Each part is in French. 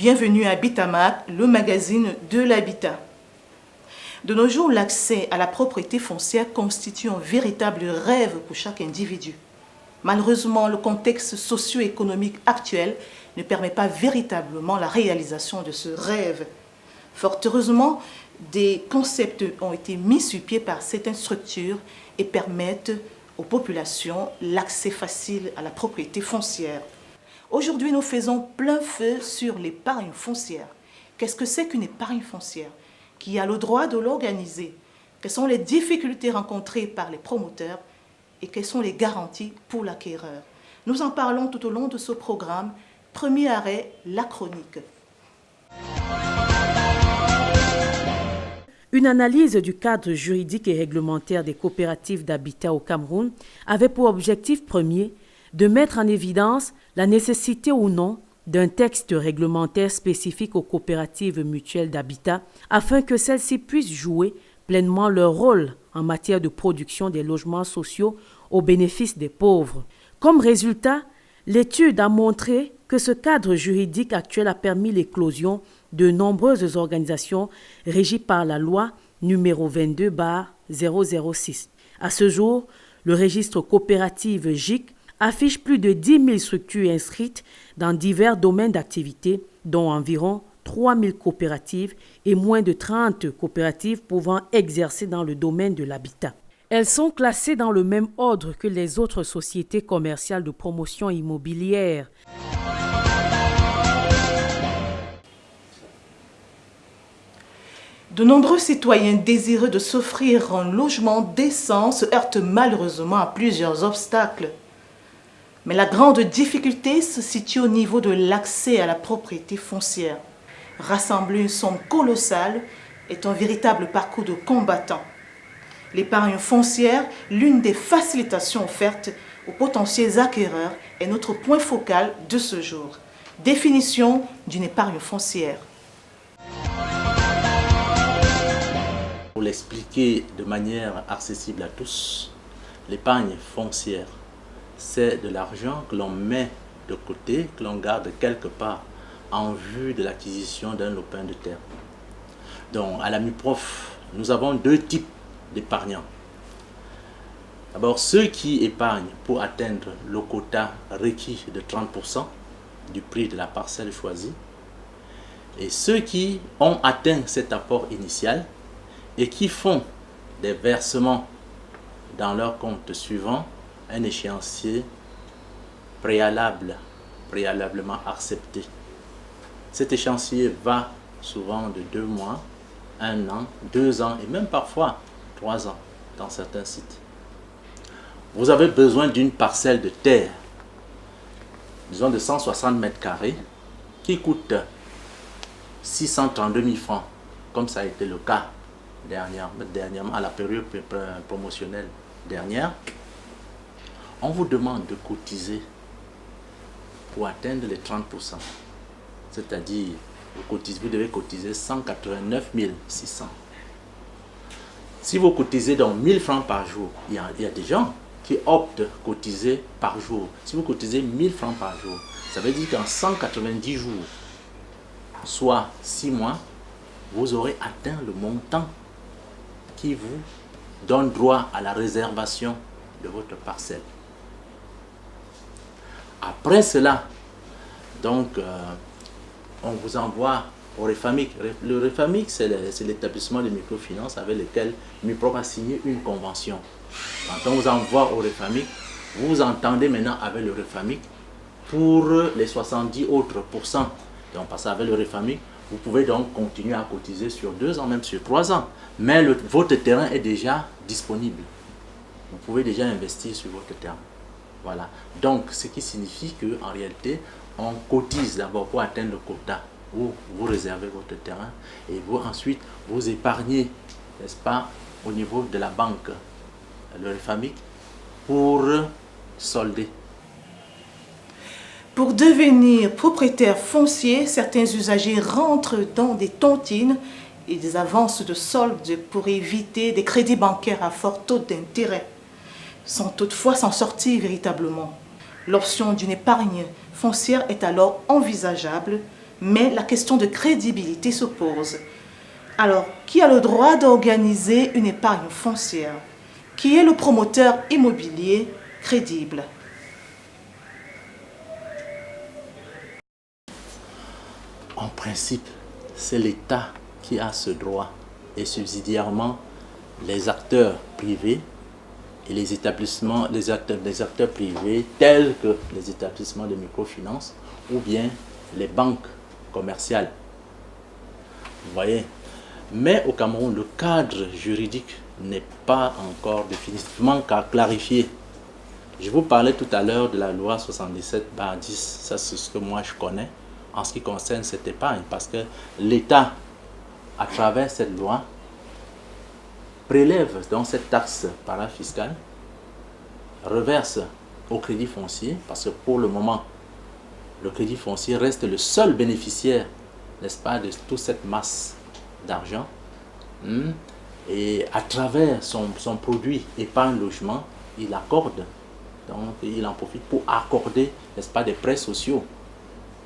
Bienvenue à Habitamac, le magazine de l'habitat. De nos jours, l'accès à la propriété foncière constitue un véritable rêve pour chaque individu. Malheureusement, le contexte socio-économique actuel ne permet pas véritablement la réalisation de ce rêve. Fort heureusement, des concepts ont été mis sur pied par certaines structures et permettent aux populations l'accès facile à la propriété foncière. Aujourd'hui, nous faisons plein feu sur l'épargne foncière. Qu'est-ce que c'est qu'une épargne foncière? Qui a le droit de l'organiser? Quelles sont les difficultés rencontrées par les promoteurs? Et quelles sont les garanties pour l'acquéreur? Nous en parlons tout au long de ce programme. Premier arrêt, la chronique. Une analyse du cadre juridique et réglementaire des coopératives d'habitat au Cameroun avait pour objectif premier de mettre en évidence la nécessité ou non d'un texte réglementaire spécifique aux coopératives mutuelles d'habitat afin que celles-ci puissent jouer pleinement leur rôle en matière de production des logements sociaux au bénéfice des pauvres. Comme résultat, l'étude a montré que ce cadre juridique actuel a permis l'éclosion de nombreuses organisations régies par la loi numéro 22/006. À ce jour, le registre coopérative GIC affiche plus de 10 000 structures inscrites dans divers domaines d'activité, dont environ 3 000 coopératives et moins de 30 coopératives pouvant exercer dans le domaine de l'habitat. Elles sont classées dans le même ordre que les autres sociétés commerciales de promotion immobilière. De nombreux citoyens désireux de s'offrir un logement décent se heurtent malheureusement à plusieurs obstacles. Mais la grande difficulté se situe au niveau de l'accès à la propriété foncière. Rassembler une somme colossale est un véritable parcours de combattant. L'épargne foncière, l'une des facilitations offertes aux potentiels acquéreurs, est notre point focal de ce jour. Définition d'une épargne foncière. Pour l'expliquer de manière accessible à tous, l'épargne foncière, c'est de l'argent que l'on met de côté, que l'on garde quelque part en vue de l'acquisition d'un lopin de terre. Donc, à la MUPROF, nous avons deux types d'épargnants. D'abord, ceux qui épargnent pour atteindre le quota requis de 30% du prix de la parcelle choisie, et ceux qui ont atteint cet apport initial et qui font des versements dans leur compte suivant un échéancier préalablement accepté. Cet échéancier va souvent de 2 mois, 1 an, 2 ans et même parfois 3 ans dans certains sites. Vous avez besoin d'une parcelle de terre, disons de 160 mètres carrés, qui coûte 632 000 francs, comme ça a été le cas dernièrement à la période promotionnelle dernière. On vous demande de cotiser pour atteindre les 30%. C'est-à-dire, vous devez cotiser 189 600. Si vous cotisez donc 1000 francs par jour, il y a des gens qui optent cotiser par jour. Si vous cotisez 1000 francs par jour, ça veut dire qu'en 190 jours, soit 6 mois, vous aurez atteint le montant qui vous donne droit à la réservation de votre parcelle. Après cela, donc, on vous envoie au REFAMIC. Le REFAMIC, c'est l'établissement de microfinance avec lequel MUPROF a signé une convention. Quand on vous envoie au REFAMIC, vous entendez maintenant avec le REFAMIC pour les 70 autres pourcents. Donc, parce qu'avec le REFAMIC, vous pouvez donc continuer à cotiser sur 2 ans, même sur 3 ans. Mais votre terrain est déjà disponible. Vous pouvez déjà investir sur votre terrain. Voilà. Donc, ce qui signifie qu'en réalité, on cotise d'abord pour atteindre le quota où vous réservez votre terrain et vous ensuite vous épargnez, n'est-ce pas, au niveau de la banque, le REFAMIC, pour solder. Pour devenir propriétaire foncier, certains usagers rentrent dans des tontines et des avances de solde pour éviter des crédits bancaires à fort taux d'intérêt, sans toutefois s'en sortir véritablement. L'option d'une épargne foncière est alors envisageable Mais la question de crédibilité se pose. Alors, qui a le droit d'organiser une épargne foncière? Qui est le promoteur immobilier crédible? En principe, c'est l'État qui a ce droit et subsidiairement les acteurs privés et les établissements, les acteurs privés tels que les établissements de microfinance ou bien les banques commerciales. Vous voyez? Mais au Cameroun, le cadre juridique n'est pas encore définitivement clarifié. Je vous parlais tout à l'heure de la loi 77/10, ça c'est ce que moi je connais en ce qui concerne cette épargne, parce que l'État, à travers cette loi, prélève donc cette taxe parafiscale, reverse au crédit foncier, parce que pour le moment, le crédit foncier reste le seul bénéficiaire, n'est-ce pas, de toute cette masse d'argent. Et à travers son produit épargne logement, il accorde, donc il en profite pour accorder, n'est-ce pas, des prêts sociaux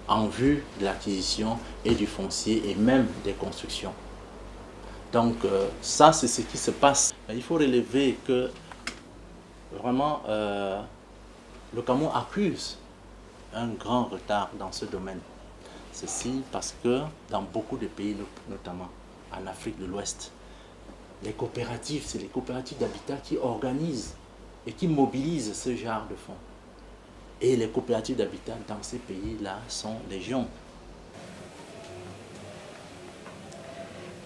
en vue de l'acquisition et du foncier et même des constructions. Donc ça, c'est ce qui se passe. Il faut relever que vraiment le Cameroun accuse un grand retard dans ce domaine. Ceci parce que dans beaucoup de pays, notamment en Afrique de l'Ouest, les coopératives, c'est les coopératives d'habitat qui organisent et qui mobilisent ce genre de fonds. Et les coopératives d'habitat dans ces pays-là sont légion.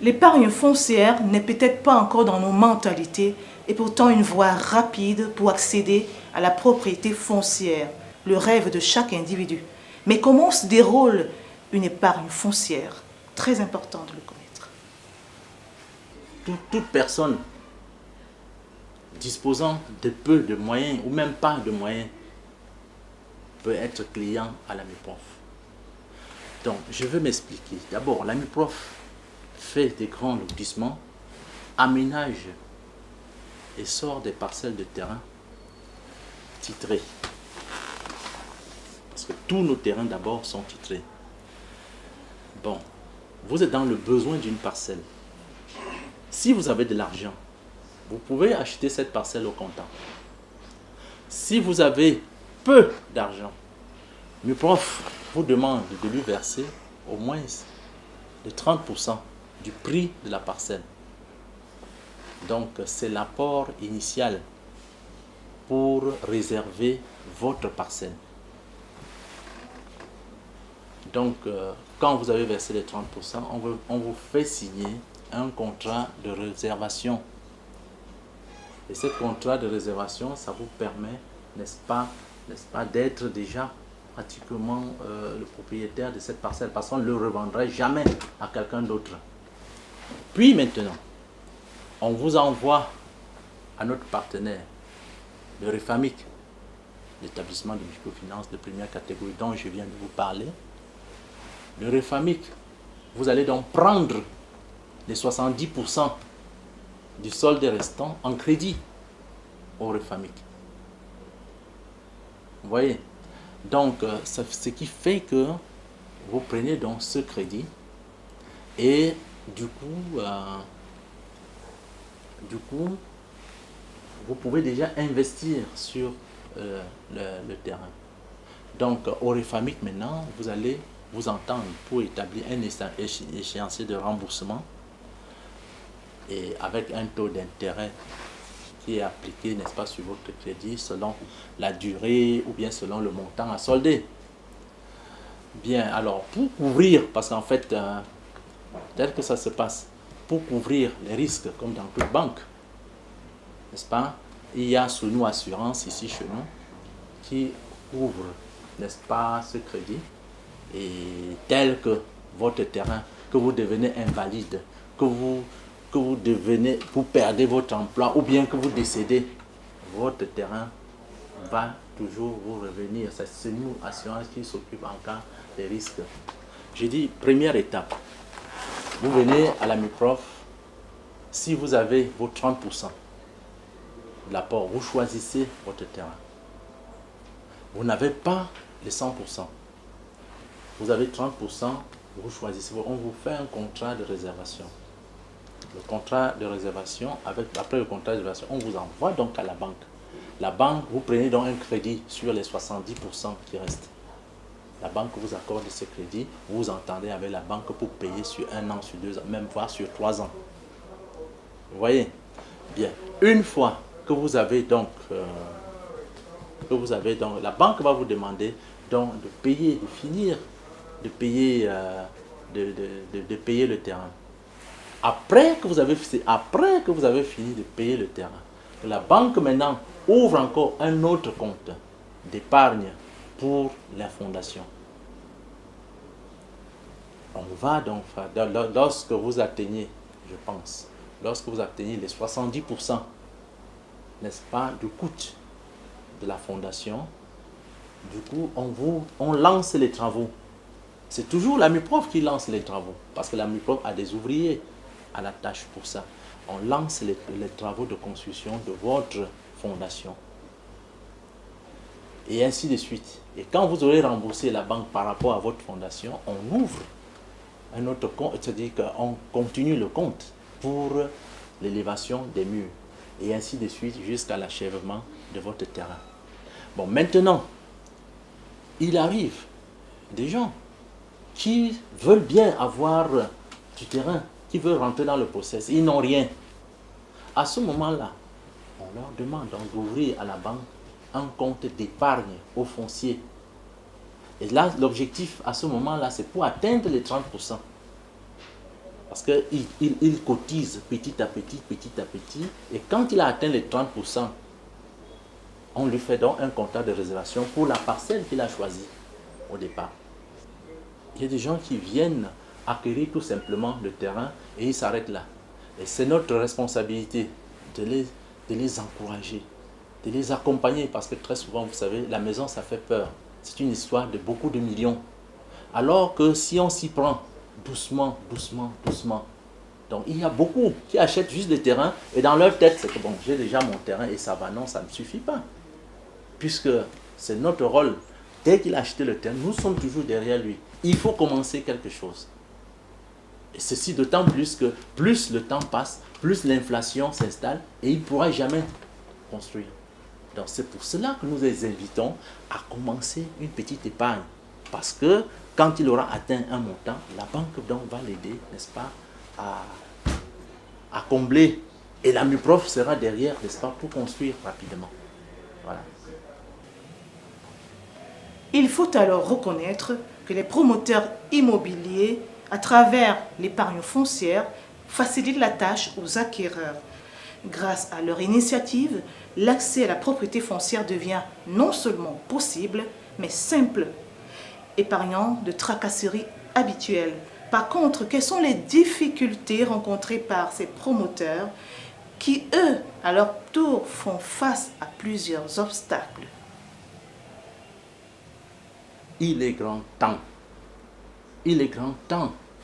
L'épargne foncière n'est peut-être pas encore dans nos mentalités et pourtant une voie rapide pour accéder à la propriété foncière, le rêve de chaque individu. Mais comment se déroule une épargne foncière? Très important de le connaître. Toute personne disposant de peu de moyens ou même pas de moyens peut être client à la MIPROF. Donc, je veux m'expliquer. D'abord, la MIPROF fait des grands lotissements, aménage et sort des parcelles de terrain titrées. Parce que tous nos terrains d'abord sont titrés. Bon, vous êtes dans le besoin d'une parcelle. Si vous avez de l'argent, vous pouvez acheter cette parcelle au comptant. Si vous avez peu d'argent, MIPROF vous demande de lui verser au moins de 30% du prix de la parcelle. Donc c'est l'apport initial pour réserver votre parcelle. Donc quand vous avez versé les 30%, on vous fait signer un contrat de réservation. Et ce contrat de réservation, ça vous permet, n'est-ce pas, d'être déjà pratiquement le propriétaire de cette parcelle, parce qu'on ne le revendrait jamais à quelqu'un d'autre. Puis maintenant, on vous envoie à notre partenaire, le Refamic, l'établissement de microfinance de première catégorie dont je viens de vous parler. Le Refamic, vous allez donc prendre les 70% du solde restant en crédit au Refamic. Vous voyez? Donc, ce qui fait que vous prenez donc ce crédit et du coup, vous pouvez déjà investir sur le terrain. Donc, au Refamic maintenant, vous allez vous entendre pour établir un échéancier de remboursement et avec un taux d'intérêt qui est appliqué, n'est-ce pas, sur votre crédit selon la durée ou bien selon le montant à solder. Bien, alors pour couvrir, parce qu'en fait, tel que ça se passe, pour couvrir les risques comme dans toute banque, n'est-ce pas, il y a sous nous assurance ici chez nous qui couvre, n'est-ce pas, ce crédit, et tel que votre terrain, que vous devenez invalide, que vous perdez votre emploi ou bien que vous décédez, votre terrain va toujours vous revenir. C'est nous, assurance, qui s'occupe en cas de risques. Je dis, première étape, vous venez à la MIPROF, si vous avez vos 30% de l'apport, vous choisissez votre terrain. Vous n'avez pas les 100%. Vous avez 30% Vous choisissez, on vous fait un contrat de réservation. Le contrat de réservation, après le contrat de réservation, on vous envoie donc à la banque. La banque, vous prenez donc un crédit sur les 70% qui restent. La banque vous accorde ce crédit, vous entendez avec la banque pour payer sur 1 an, sur 2 ans, même voire sur 3 ans. Vous voyez? Bien. Une fois que vous avez donc, la banque va vous demander donc de payer, de finir, de payer, de payer le terrain. Après que vous avez fini de payer le terrain, la banque maintenant ouvre encore un autre compte d'épargne pour la fondation. On va donc faire, lorsque vous atteignez, je pense, lorsque vous atteignez les 70%, n'est-ce pas, du coût de la fondation, du coup, on lance les travaux. C'est toujours la MUPROF qui lance les travaux, parce que la MUPROF a des ouvriers à la tâche pour ça. On lance les travaux de construction de votre fondation. Et ainsi de suite. Et quand vous aurez remboursé la banque par rapport à votre fondation, on ouvre un autre compte, c'est-à-dire qu'on continue le compte pour l'élévation des murs. Et ainsi de suite jusqu'à l'achèvement de votre terrain. Bon, maintenant, il arrive des gens qui veulent bien avoir du terrain, qui veulent rentrer dans le process, ils n'ont rien. À ce moment-là, on leur demande donc d'ouvrir à la banque un compte d'épargne au foncier. Et là, l'objectif à ce moment-là, c'est pour atteindre les 30%. Parce qu'il cotise petit à petit, et quand il a atteint les 30%, on lui fait donc un contrat de réservation pour la parcelle qu'il a choisie au départ. Il y a des gens qui viennent acquérir tout simplement le terrain et ils s'arrêtent là. Et c'est notre responsabilité de les encourager, de les accompagner, parce que très souvent, vous savez, la maison, ça fait peur. C'est une histoire de beaucoup de millions. Alors que si on s'y prend doucement, donc il y a beaucoup qui achètent juste des terrains et dans leur tête, c'est que bon, j'ai déjà mon terrain et ça va. Non, ça ne suffit pas. Puisque c'est notre rôle. Dès qu'il a acheté le terrain, nous sommes toujours derrière lui. Il faut commencer quelque chose. Et ceci d'autant plus que plus le temps passe, plus l'inflation s'installe et il ne pourra jamais construire. Donc c'est pour cela que nous les invitons à commencer une petite épargne. Parce que quand il aura atteint un montant, la banque donc va l'aider, n'est-ce pas, à combler. Et la MUPROF sera derrière, n'est-ce pas, pour construire rapidement. Voilà. Il faut alors reconnaître que les promoteurs immobiliers, à travers l'épargne foncière, facilitent la tâche aux acquéreurs. Grâce à leur initiative, l'accès à la propriété foncière devient non seulement possible, mais simple, épargnant de tracasseries habituelles. Par contre, quelles sont les difficultés rencontrées par ces promoteurs qui, eux, à leur tour, font face à plusieurs obstacles? Il est grand temps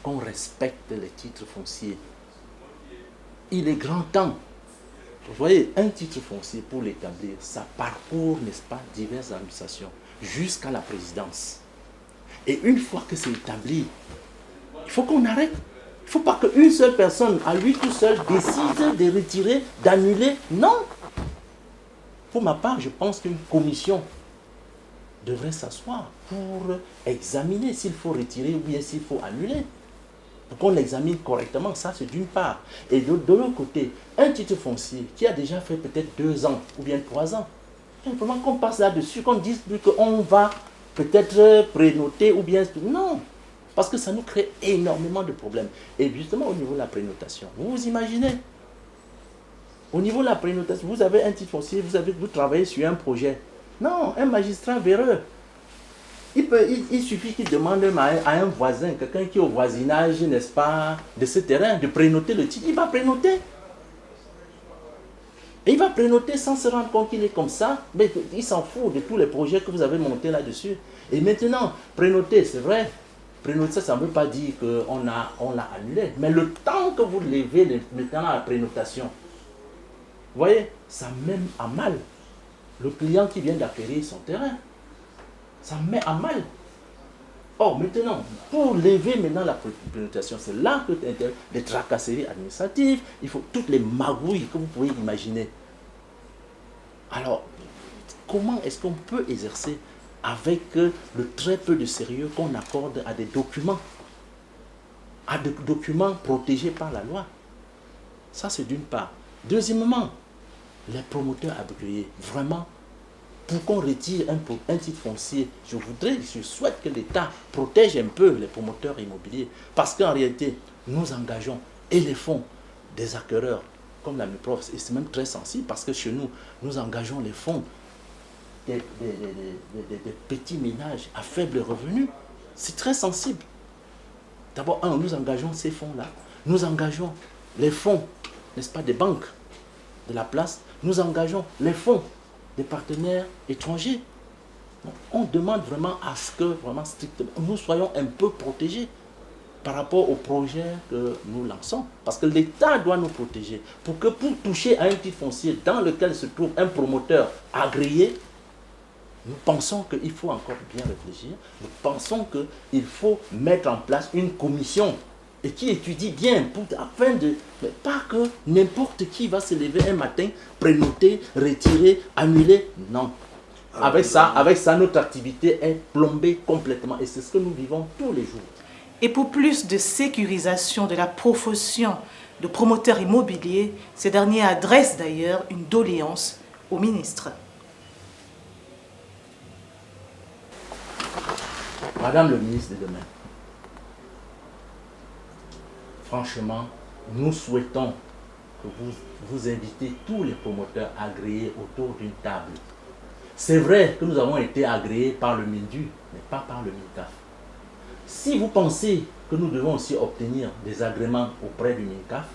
qu'on respecte les titres fonciers. Il est grand temps. Vous voyez, un titre foncier pour l'établir, ça parcourt, n'est-ce pas, diverses administrations jusqu'à la présidence. Et une fois que c'est établi, il faut qu'on arrête. Il ne faut pas qu'une seule personne, à lui tout seul, décide de retirer, d'annuler. Non. Pour ma part, je pense qu'une commission devrait s'asseoir pour examiner s'il faut retirer ou bien s'il faut annuler. Pour qu'on l'examine correctement, ça c'est d'une part. Et de l'autre côté, un titre foncier qui a déjà fait peut-être 2 ans ou bien 3 ans, simplement qu'on passe là-dessus, qu'on dise plus qu'on va peut-être prénoter ou bien... Non, parce que ça nous crée énormément de problèmes. Et justement au niveau de la prénotation, vous vous imaginez, au niveau de la prénotation, vous avez un titre foncier, vous travaillez sur un projet. Non, un magistrat véreux, il suffit qu'il demande à un voisin, quelqu'un qui est au voisinage, n'est-ce pas, de ce terrain, de prénoter le titre. Il va prénoter. Et il va prénoter sans se rendre compte qu'il est comme ça. Mais il s'en fout de tous les projets que vous avez montés là-dessus. Et maintenant, prénoter, c'est vrai. Prénoter, ça ne veut pas dire qu'on l'a annulé. Mais le temps que vous levez maintenant à la prénotation, vous voyez, ça met à mal le client qui vient d'acquérir son terrain. Ça met à mal. Or, maintenant, pour lever maintenant la pénalisation, c'est là que les tracasseries administratives, il faut toutes les magouilles que vous pouvez imaginer. Alors, comment est-ce qu'on peut exercer avec le très peu de sérieux qu'on accorde à des documents protégés par la loi? Ça, c'est d'une part. Deuxièmement, les promoteurs agréés, vraiment, pour qu'on retire un titre foncier, je souhaite que l'État protège un peu les promoteurs immobiliers. Parce qu'en réalité, nous engageons et les fonds des acquéreurs, comme la MIPROF, et c'est même très sensible parce que chez nous, nous engageons les fonds des petits ménages à faible revenu. C'est très sensible. D'abord, nous engageons ces fonds-là. Nous engageons les fonds, n'est-ce pas, des banques de la place. Nous engageons les fonds des partenaires étrangers. Donc, on demande vraiment à ce que, vraiment strictement, nous soyons un peu protégés par rapport au projet que nous lançons. Parce que l'État doit nous protéger. Pour toucher à un titre foncier dans lequel se trouve un promoteur agréé, nous pensons qu'il faut encore bien réfléchir. Nous pensons qu'il faut mettre en place une commission et qui étudie bien afin de... Mais pas que n'importe qui va se lever un matin, prénoter, retirer, annuler. Non. Avec ça, notre activité est plombée complètement. Et c'est ce que nous vivons tous les jours. Et pour plus de sécurisation de la profession de promoteur immobilier, ces derniers adressent d'ailleurs une doléance au ministre. Madame le ministre de demain, franchement, nous souhaitons que vous invitez tous les promoteurs agréés autour d'une table. C'est vrai que nous avons été agréés par le MINDU, mais pas par le MINCAF. Si vous pensez que nous devons aussi obtenir des agréments auprès du MINCAF,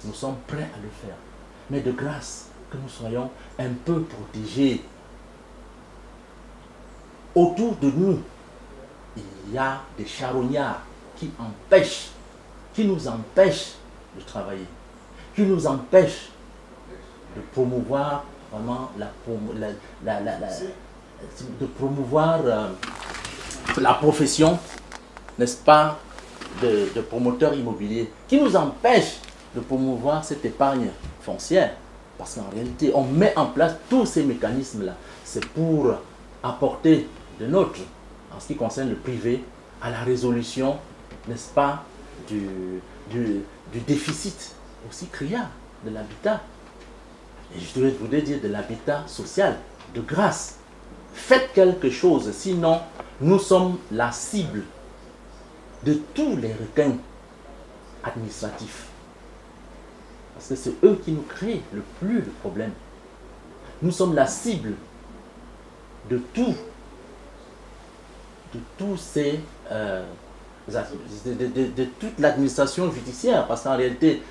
nous sommes prêts à le faire. Mais de grâce, que nous soyons un peu protégés. Autour de nous, il y a des charognards qui nous empêchent de travailler, qui nous empêchent de promouvoir vraiment la profession, n'est-ce pas, de promoteur immobilier, qui nous empêchent de promouvoir cette épargne foncière. Parce qu'en réalité, on met en place tous ces mécanismes-là. C'est pour apporter de notre, en ce qui concerne le privé, à la résolution, n'est-ce pas, du déficit aussi criard de l'habitat. Et je voudrais dire de l'habitat social, de grâce. Faites quelque chose, sinon nous sommes la cible de tous les requins administratifs. Parce que c'est eux qui nous créent le plus de problèmes. Nous sommes la cible de ces de toute l'administration judiciaire, parce qu'en réalité,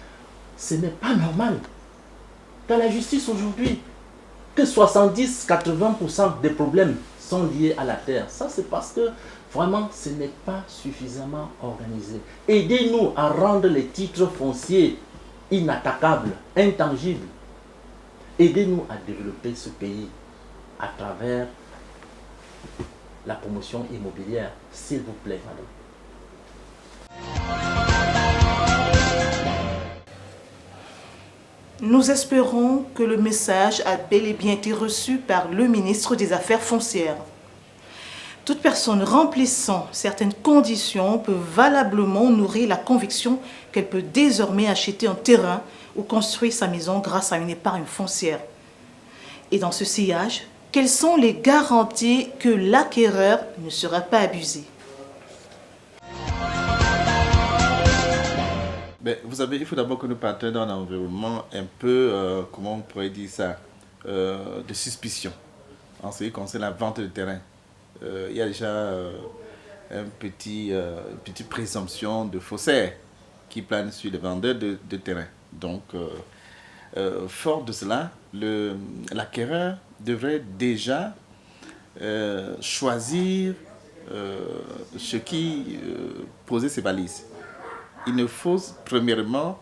ce n'est pas normal dans la justice aujourd'hui que 70-80% des problèmes sont liés à la terre. Ça, c'est parce que vraiment, ce n'est pas suffisamment organisé. Aidez-nous à rendre les titres fonciers inattaquables, intangibles. Aidez-nous à développer ce pays à travers la promotion immobilière, s'il vous plaît, madame. Nous espérons que le message a bel et bien été reçu par le ministre des Affaires foncières. Toute personne remplissant certaines conditions peut valablement nourrir la conviction qu'elle peut désormais acheter un terrain ou construire sa maison grâce à une épargne foncière. Et dans ce sillage, quelles sont les garanties que l'acquéreur ne sera pas abusé? Mais vous savez, il faut d'abord que nous partions dans un environnement un peu, comment on pourrait dire ça, de suspicion en ce qui concerne la vente de terrain. Il y a déjà une petite présomption de faussaire qui plane sur les vendeurs de terrain. Donc, fort de cela, l'acquéreur devrait déjà choisir ce qui posait ses valises. Il faut premièrement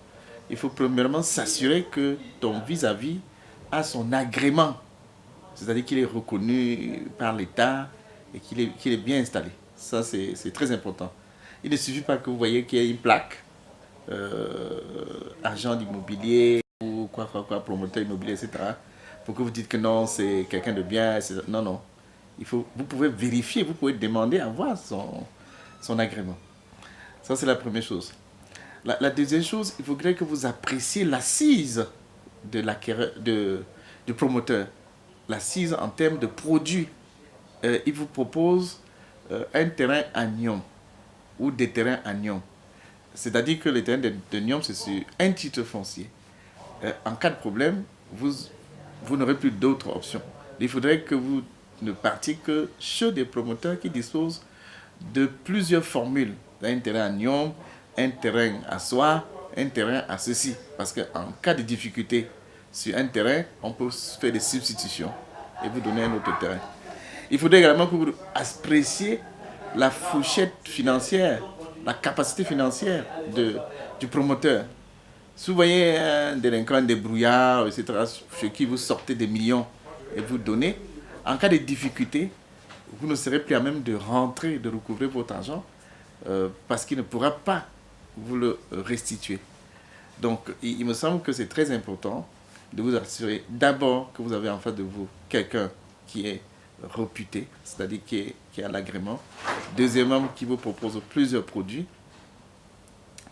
s'assurer que ton vis-à-vis a son agrément, c'est-à-dire qu'il est reconnu par l'État et qu'il est bien installé. Ça, c'est très important. Il ne suffit pas que vous voyez qu'il y ait une plaque, agent d'immobilier ou quoi, promoteur immobilier, etc. Pour que vous dites que non, c'est quelqu'un de bien, etc. Non, non. Vous pouvez vérifier, vous pouvez demander à voir son agrément. Ça, c'est la première chose. La deuxième chose, il faudrait que vous appréciez l'assise du promoteur. L'assise en termes de produits. Il vous propose un terrain à Nyom ou des terrains à Nyom. C'est-à-dire que le terrain de Nyom, c'est sur un titre foncier. En cas de problème, vous n'aurez plus d'autres options. Il faudrait que vous ne partiez que chez des promoteurs qui disposent de plusieurs formules. Un terrain à Nyom, un terrain à Soie, un terrain à ceci. Parce qu'en cas de difficulté sur un terrain, on peut faire des substitutions et vous donner un autre terrain. Il faudrait également que vous appréciez la fourchette financière, la capacité financière du promoteur. Si vous voyez un délinquant débrouillard, etc., chez qui vous sortez des millions et vous donnez, en cas de difficulté, vous ne serez plus à même de rentrer, de recouvrer votre argent parce qu'il ne pourra pas vous le restituer. Donc, il me semble que c'est très important de vous assurer d'abord que vous avez en face de vous quelqu'un qui est réputé, c'est-à-dire qui a l'agrément. Deuxièmement, qui vous propose plusieurs produits.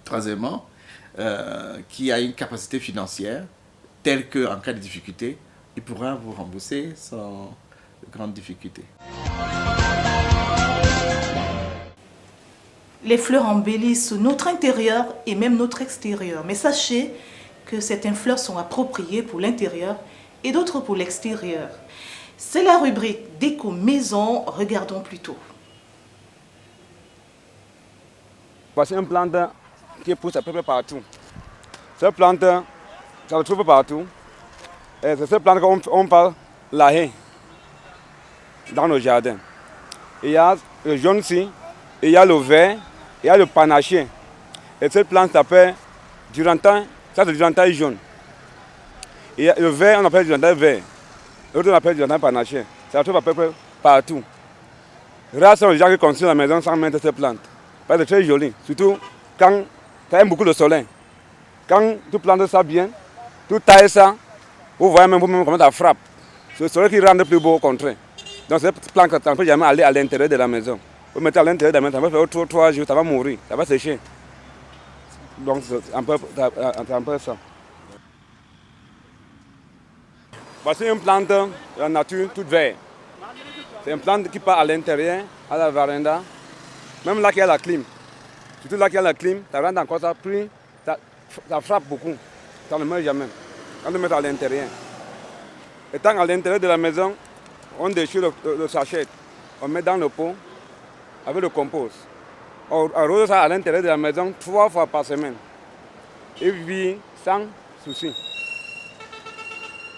Troisièmement, qui a une capacité financière telle qu'en cas de difficulté, il pourra vous rembourser sans grande difficulté. Les fleurs embellissent notre intérieur et même notre extérieur. Mais sachez que certaines fleurs sont appropriées pour l'intérieur et d'autres pour l'extérieur. C'est la rubrique déco maison. Regardons plutôt. Voici une plante qui pousse à peu près partout. Cette plante, ça se trouve partout. Et c'est cette plante qu'on parle la haie dans nos jardins. Il y a le jaune ici, il y a le vert, il y a le panaché. Et cette plante s'appelle durantin, ça c'est durantin jaune. Et le vert, on appelle durantin vert. L'autre on appelle durantin panaché. Ça se trouve à peu près partout. Rares sont les gens qui construisent la maison sans mettre cette plante. Parce que c'est très joli, surtout quand ça aime beaucoup le soleil. Quand tu plantes ça bien, tu tailles ça, vous voyez même vous-même comment ça frappe. C'est le soleil qui rend plus beau au contraire. Donc cette plante, ça ne peut jamais aller à l'intérieur de la maison. Vous mettez à l'intérieur de la maison, ça va faire 3 jours, ça va mourir, ça va sécher. Donc c'est un peu ça. Voici une plante de la nature toute verte. C'est une plante qui part à l'intérieur, à la véranda. Même là qu'il y a la clim. Surtout là qu'il y a la clim, ça rentre encore, ça plie, ça frappe beaucoup. Ça ne meurt jamais. Quand on met à l'intérieur. Étant à l'intérieur de la maison, on déchire le sachet. On met dans le pot avec le compost. On arrose ça à l'intérieur de la maison 3 fois par semaine. Et vit sans souci.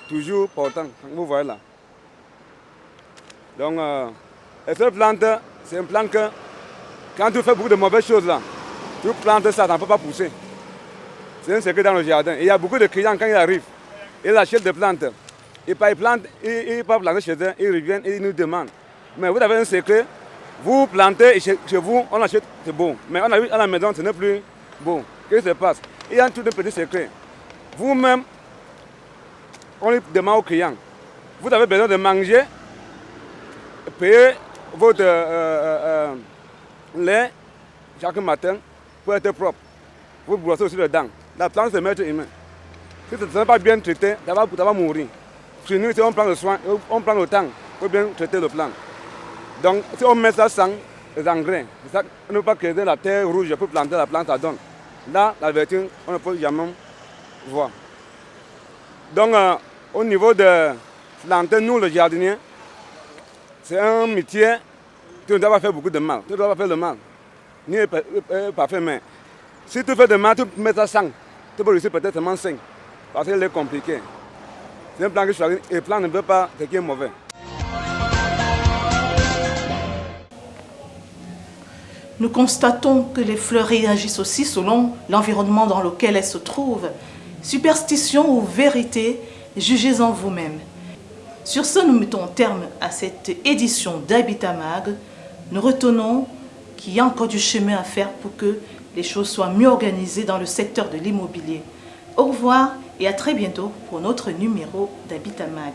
Toujours portant, vous voyez là. Donc, cette plante, c'est une plante que, quand tu fais beaucoup de mauvaises choses là, tu plantes ça, ça ne peut pas pousser. C'est un secret dans le jardin. Et il y a beaucoup de clients, quand ils arrivent, ils achètent des plantes. Ils plantent, ils peuvent planter chez eux, ils reviennent et ils nous demandent. Mais vous avez un secret, vous plantez et chez vous, on achète, c'est beau. Mais on a vu à la maison, ce n'est plus beau. Qu'est-ce qui se passe? Il y a tout de petits secrets. Vous-même, on lui demande aux clients, vous avez besoin de manger, payer votre lait chaque matin pour être propre. Vous brossez aussi les dents. La plante c'est maître humain. Si ce n'est pas bien traité, ça va mourir. Chez nous, si on prend le soin, on prend le temps pour bien traiter le plant. Donc, si on met ça sans les engrais, ça, on ne peut pas créer la terre rouge pour planter la plante, ça donne. Là, la vertu, on ne peut jamais voir. Donc, au niveau de planter, nous, le jardinier, c'est un métier qui ne doit pas faire beaucoup de mal. Tu ne dois pas faire le mal. Ni parfait, mais si tu fais de mal, tu mets ça sans. Tu peux réussir peut-être seulement 5. Parce qu'il est compliqué. C'est un plan que je choisis et le plan ne veut pas ce qui est mauvais. Nous constatons que les fleurs réagissent aussi selon l'environnement dans lequel elles se trouvent. Superstition ou vérité, jugez-en vous-même. Sur ce, nous mettons terme à cette édition d'Habitat Mag. Nous retenons qu'il y a encore du chemin à faire pour que les choses soient mieux organisées dans le secteur de l'immobilier. Au revoir et à très bientôt pour notre numéro d'Habitat Mag.